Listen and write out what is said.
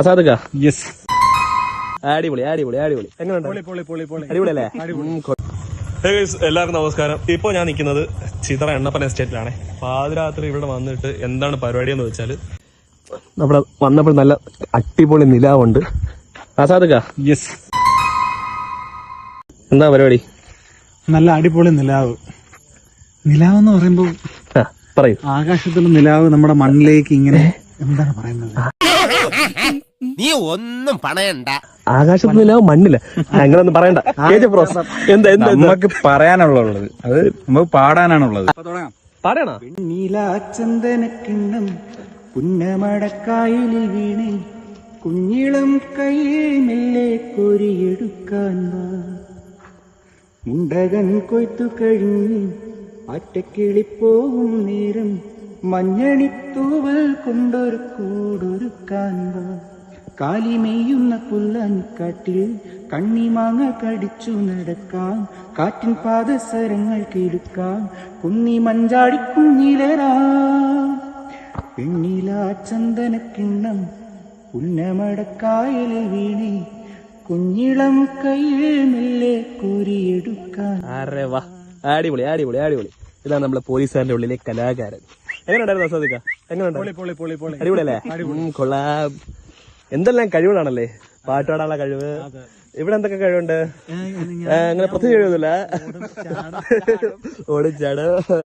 അസാദുക yes അടിപൊളി അടിപൊളി അടിപൊളി എങ്ങനെയുണ്ട് അടിപൊളിയല്ലേ എല്ലാവർക്കും നമസ്കാരം. ഇപ്പൊ ഞാൻ നിൽക്കുന്നത് ചിത്ര എണ്ണപ്പന എസ്റ്റേറ്റിലാണ്. പാതിരാത്രി ഇവിടെ വന്നിട്ട് എന്താണ് പരിപാടി എന്ന് വെച്ചാല് നമ്മുടെ വന്നപ്പോൾ നല്ല അടിപൊളി നിലാവുണ്ട്. അസാദുക യെസ് എന്താ പരിപാടി? നല്ല അടിപൊളി നിലാവ്. നിലാവെന്ന് പറയുമ്പോ പറയൂ. ആകാശത്തുള്ള നിലാവ് നമ്മുടെ മണ്ണിലേക്ക് ഇങ്ങനെ എന്താണ് പറയുന്നത്? നീ ഒന്നും പണയണ്ട. ആകാശത്ത് നിലാവ് മണ്ണില്ല, അങ്ങനൊന്നും പറയണ്ട. എന്താ എന്താ നമുക്ക് പറയാനുള്ളത് അത് നമുക്ക് പാടാനാണുള്ളത്. പറയണ നീലാചന്ദനക്കിണ്ണം പുന്നമടക്കായലിൽ വീണേ കുഞ്ഞിളം കയ്യിൽ മെല്ലെ കോരിയെടുക്കാൻ വാ. മുണ്ടകൻ കൊയ്ത്തു കഴിഞ്ഞ് ആറ്റക്കിളിപ്പോകും നേരം മഞ്ഞണിത്തൂവൽ കൊണ്ടൊരു കൂടൊരുക്കാൻ വാ. കാലിമെയ്യുന്ന പുല്ലാനിക്കാട്ടിൽ കണ്ണിമാങ്ങ കടിച്ചു നടക്കാം. കാറ്റിൻ പാദസരങ്ങൾ കിലുക്കാം. കുന്നി മഞ്ചാടി കുഞ്ഞിലരാം. പെണ്ണിലാ ചന്ദനക്കിണ്ണം ഉന്നമടക്കായലിൽ വീണേ കുഞ്ഞിളം കയ്യിൽ മെല്ലെ കോരിയെടുക്കാൻ. അരെ വാ, അടിപൊളി അടിപൊളി അടിപൊളി. ഇതാണ് നമ്മളെ പോലീസുകാരന്റെ ഉള്ളിലെ കലാകാരൻ. എങ്ങനെയുണ്ടായിരുന്നു അസാദിക്ക? എങ്ങനെയുണ്ട്? അടിപൊളിയല്ലേ? കൊള്ളാം. എന്തെല്ലാം കഴിവുകളാണല്ലേ, പാട്ടുപാടാനുള്ള കഴിവ്. ഇവിടെ എന്തൊക്കെ കഴിവുണ്ട്? അങ്ങനെ പ്രത്യേക കഴിവൊന്നുമില്ല. ഓടിച്ചാട്